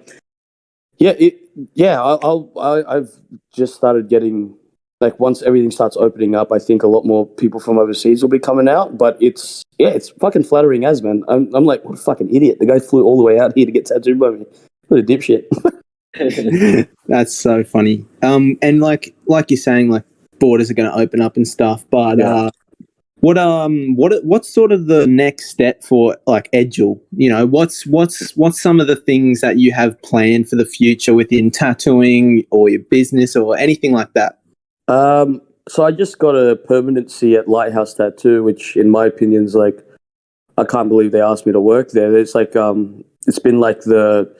just started getting, like, once everything starts opening up, I think a lot more people from overseas will be coming out. But it's fucking flattering as, man. I'm like, what a fucking idiot. The guy flew all the way out here to get tattooed by me. What a dipshit. That's so funny. And like you're saying, like, borders are going to open up and stuff. But what's sort of the next step for, like, Edgilj? You know, what's some of the things that you have planned for the future within tattooing or your business or anything like that? So I just got a permanency at Lighthouse Tattoo, which in my opinion is like, I can't believe they asked me to work there. It's like it's been like the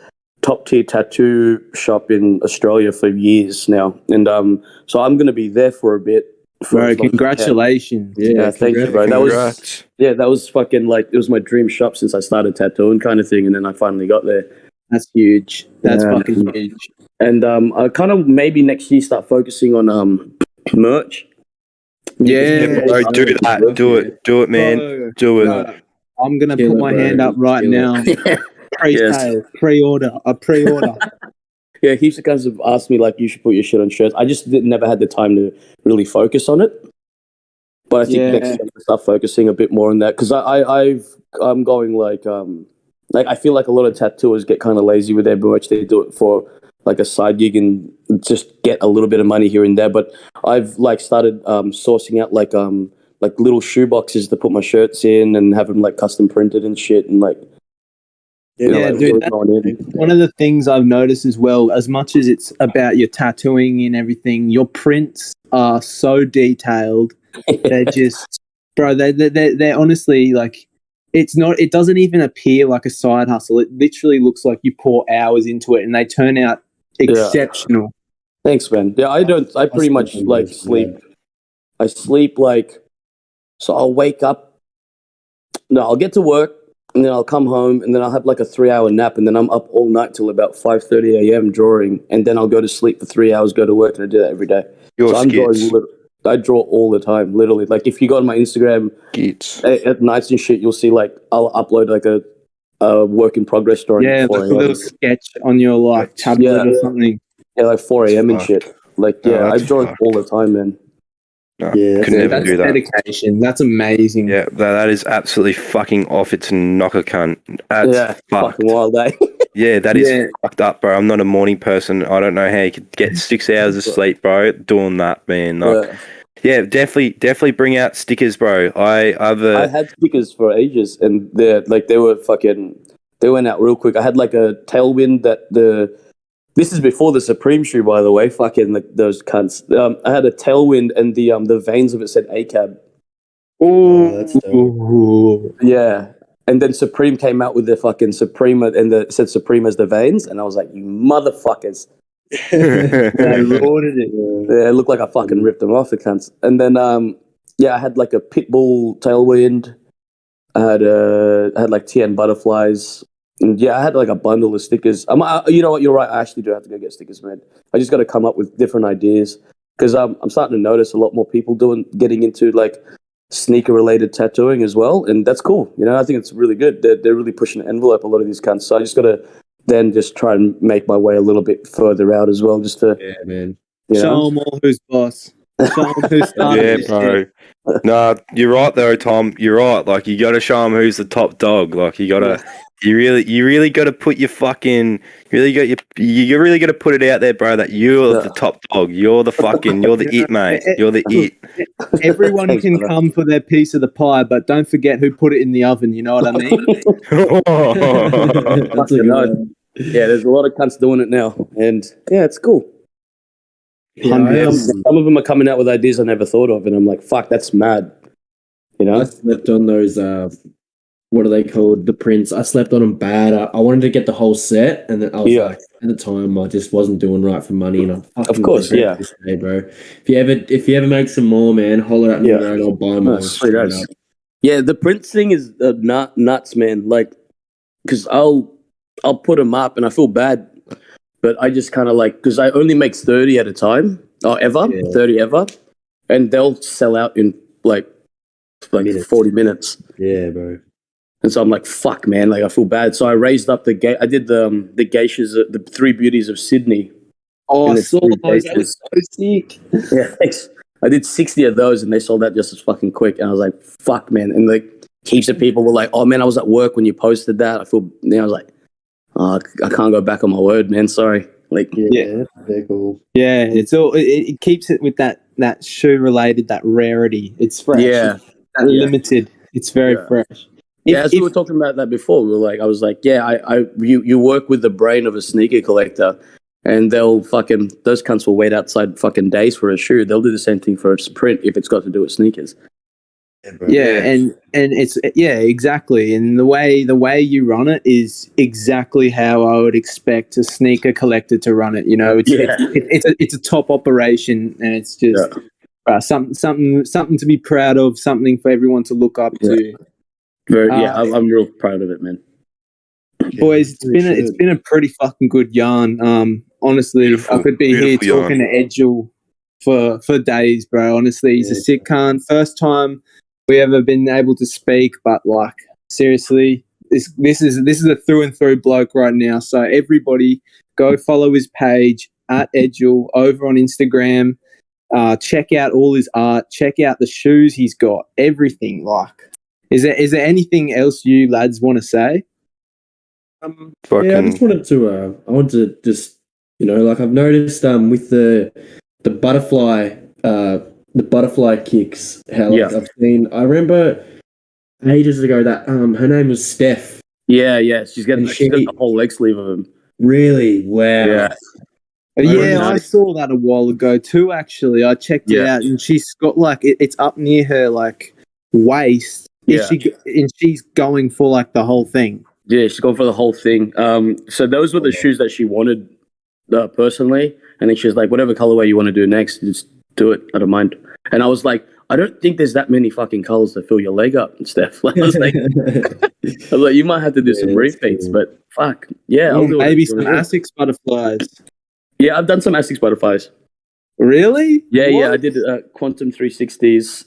top tier tattoo shop in Australia for years now, and so I'm gonna be there for a bit. Bro, congratulations! Yeah, thank you, bro. That was fucking, like, it was my dream shop since I started tattooing, kind of thing, and then I finally got there. That's huge. That's fucking huge. And I kind of maybe next year start focusing on merch. Yeah, bro, do that. Do it, man. Bro, Do it. bro, I'm gonna put my hand up right now. Pre-sale, pre-order. Yeah, heaps of guys have asked me, like, you should put your shit on shirts. I just never had the time to really focus on it. But I think next year I'm gonna start focusing a bit more on that, because I'm going like I feel like a lot of tattooers get kind of lazy with their merch. They do it for like a side gig and just get a little bit of money here and there. But I've like started sourcing out like little shoe boxes to put my shirts in and have them like custom printed and shit, and like. Dude, one of the things I've noticed as well, as much as it's about your tattooing and everything, your prints are so detailed. They're just, bro, they're honestly, like, it doesn't even appear like a side hustle. It literally looks like you pour hours into it and they turn out exceptional. Thanks, man. Yeah, I pretty much like sleep. I sleep like, so I'll wake up, I'll get to work, and then I'll come home, and then I'll have like a 3-hour nap, and then I'm up all night till about 5:30 a.m. drawing, and then I'll go to sleep for 3 hours, go to work, and I do that every day. I draw all the time, literally. Like, if you go on my Instagram at nights and shit, you'll see, like, I'll upload like a work in progress drawing. Yeah, like a little sketch on your, like, tablet or something. Yeah, like 4 a.m. and shit. Like, I draw all the time, man. No, could never do that. Dedication. That's amazing. Yeah, that is absolutely fucking off. It's a knocker cunt. That's fucking wild, eh? Yeah, that is fucked up, bro. I'm not a morning person. I don't know how you could get 6 hours of sleep, bro, doing that, man. Like, definitely bring out stickers, bro. I had stickers for ages, and they went out real quick. I had like a tailwind this is before the Supreme shoe, by the way. Fucking those cunts. I had a tailwind, and the veins of it said ACAB. Oh, that's dope. Yeah. And then Supreme came out with the fucking Supreme, and it said Supreme as the veins, and I was like, you motherfuckers. They lauded it. Yeah, it looked like I fucking ripped them off, the cunts. And then, I had like a Pitbull tailwind. I had like TN butterflies. And I had like a bundle of stickers. You know what? You're right. I actually do have to go get stickers, man. I just got to come up with different ideas, because I'm starting to notice a lot more people getting into like sneaker related tattooing as well, and that's cool. You know, I think it's really good. They're really pushing the envelope, a lot of these cunts. So I just got to then just try and make my way a little bit further out as well, just to man. Show them all who's boss. Show them who's started. bro. No, you're right though, Tom. You're right. Like, you got to show them who's the top dog. Like, you got to You really got to put your fucking, you really got to put it out there, bro. That you're the top dog. You're the it, mate. You're the it. Everyone Thanks, can brother. come for their piece of the pie, but don't forget who put it in the oven. You know what I mean? That's a good one. Yeah, there's a lot of cunts doing it now, and yeah, it's cool. Yeah, Some of them are coming out with ideas I never thought of, and I'm like, fuck, that's mad. You know? I slept on those. What are they called? The prints. I slept on them bad. I wanted to get the whole set, and then I was like, at the time, I just wasn't doing right for money, and Of course, yeah. Hey, bro. If you ever make some more, man, holler at me, bro, and I'll buy more. Sweet as. Yeah, the print thing is nuts, man. Like, because I'll put them up, and I feel bad, but I just kind of like, because I only make 30 at a time, or ever, 30 ever, and they'll sell out in like 40 minutes. Yeah, bro. And so I'm like, fuck, man, like I feel bad. So I raised up I did the geishas, the three beauties of Sydney. Oh, I saw those. That was so sick. Yeah, thanks. I did 60 of those, and they sold out just as fucking quick. And I was like, fuck, man. And like heaps of people were like, oh man, I was at work when you posted that. I was like, oh, I can't go back on my word, man. Sorry. Like, yeah, they're cool. Yeah, it keeps it with that shoe related, that rarity. It's fresh. Yeah, that limited. It's very fresh. As we were talking about that before, I was like, yeah, you work with the brain of a sneaker collector, and those cunts will wait outside fucking days for a shoe. They'll do the same thing for a print if it's got to do with sneakers. Yeah, and it's exactly. And the way you run it is exactly how I would expect a sneaker collector to run it. You know, it's a top operation, and it's just something to be proud of, something for everyone to look up to. I'm real proud of it, man. Boys, it's been a pretty fucking good yarn. Honestly, I could be here talking to Edgilj for days, bro. Honestly, he's a sick cunt. First time we ever been able to speak, but like seriously, this is a through and through bloke right now. So everybody, go follow his page at Edgilj over on Instagram. Check out all his art. Check out the shoes he's got. Everything. Like, is there anything else you lads want to say? I just wanted to. I want to just, like I've noticed with the butterfly kicks. How I've seen. I remember ages ago that her name was Steph. Yeah, she's got the whole leg sleeve of them. Really? Wow. Yeah, I saw that a while ago too. Actually, I checked it out, and she's got like it's up near her like waist. Yeah, she's going for like the whole thing. Yeah, she's going for the whole thing. So those were the shoes that she wanted personally, and then she's like, whatever colorway you want to do next, just do it. I don't mind. And I was like, I don't think there's that many fucking colors to fill your leg up and stuff. I was like, you might have to do some repeats, but fuck, I'll do maybe some Asics butterflies. Yeah, I've done some Asics butterflies. Really? Yeah, I did Quantum 360s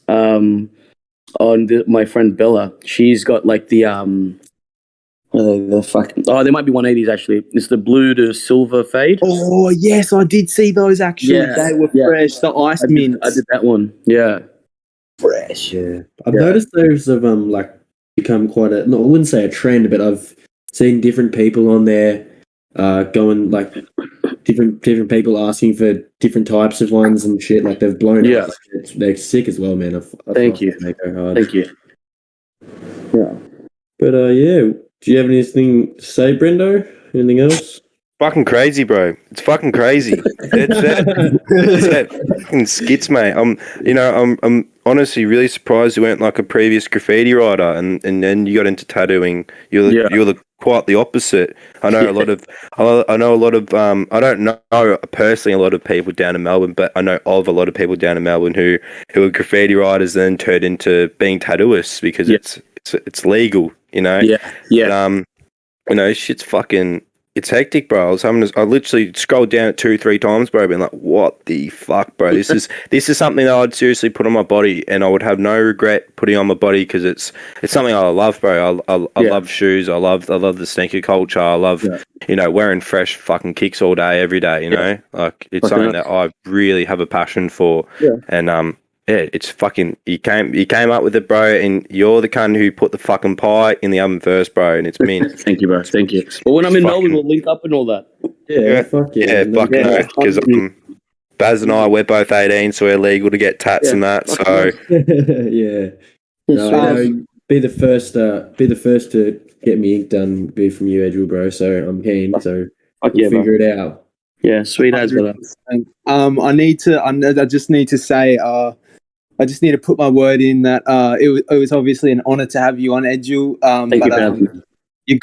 on my friend Bella. She's got like the there might be 180s actually. It's the blue to silver fade. Oh yes, I did see those actually. They were fresh. The ice mints. I did that one. Yeah, fresh. Yeah, I've noticed those have like become quite I wouldn't say a trend, but I've seen different people on there going like different people asking for different types of ones and shit. Like they've blown up. They're sick as well, man. Thank you. Thank you. Yeah, but do you have anything to say, Brendo? Anything else? Fucking crazy, bro. It's fucking crazy. It's fucking skits, mate. I'm honestly really surprised you weren't like a previous graffiti writer, and then you got into tattooing. You're quite the opposite. I know a lot of. I don't know personally a lot of people down in Melbourne, but I know of a lot of people down in Melbourne who are graffiti writers then turned into being tattooists because it's legal. Shit's fucking. It's hectic, bro. I literally scrolled down it 2-3 times, bro, being like, what the fuck, bro? This is something that I'd seriously put on my body, and I would have no regret putting on my body because it's something I love, bro. I love shoes. I love the sneaker culture. I love, wearing fresh fucking kicks all day, every day, Like, it's something that I really have a passion for. Yeah. And, it's fucking. You came up with it, bro, and you're the cunt who put the fucking pie in the oven first, bro, and it's mint. Thank you, bro. Thank you. But when I'm in Melbourne, we'll link up and all that. Yeah, fuck yeah. Yeah, fuck no, because Baz and I, we're both 18, so we're legal to get tats and that. So yeah. No, be the first to get me ink done. Be from you, Edgilj, bro. So I'm keen. So we'll figure it out. Yeah, sweet as brother. I just need to say, I just need to put my word in that it was obviously an honor to have you on, Edgilj. Thank you, man. You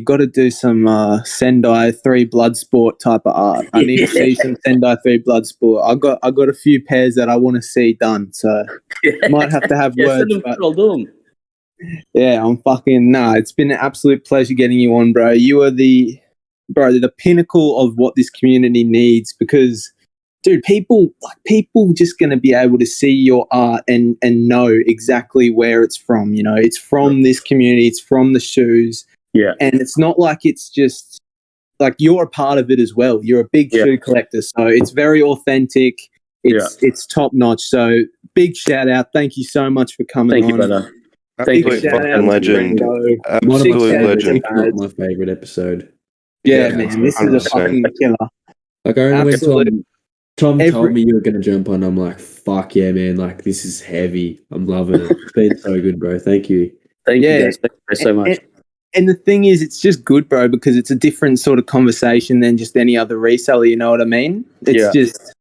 gotta do some Sendai 3 blood sport type of art. I need to see some Sendai 3 blood sport. I got a few pairs that I want to see done, so might have to have words. I'll do them. Yeah, I'm fucking It's been an absolute pleasure getting you on, bro. You are the pinnacle of what this community needs, because dude, people just going to be able to see your art and know exactly where it's from. You know, it's from this community, it's from the shoes. Yeah. And it's not like it's just like you're a part of it as well. You're a big shoe collector, so it's very authentic. It's top notch. So big shout out. Thank you so much for coming on. Thank you, brother. Absolute fucking legend. Absolute legend. My favorite episode. Yeah, man, this is a fucking killer. Like I remember when Tom told me you were going to jump on, I'm like, fuck yeah, man. Like, this is heavy. I'm loving it. It's been so good, bro. Thank you. Thank you guys. Thank you so much. And the thing is, it's just good, bro, because it's a different sort of conversation than just any other reseller. You know what I mean? It's just,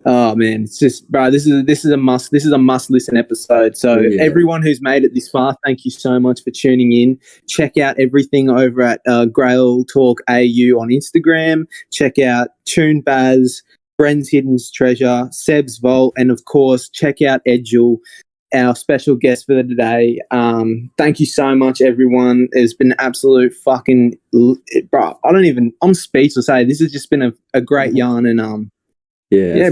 oh man, it's just, bro. This is a must listen episode. So everyone who's made it this far, thank you so much for tuning in. Check out everything over at Grail Talk AU on Instagram. Check out TUNEDBAZ, Bren's Hidden Treasure, SEBZVAULT, and of course, check out Edgilj, our special guest for the day. Thank you so much, everyone. It's been absolute fucking, bro. I'm speechless. Hey, this has just been a great yarn, and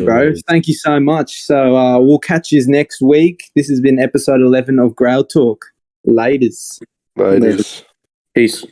bro. Thank you so much. So we'll catch you next week. This has been episode 11 of Grail Talk. Laters. Laters. Peace.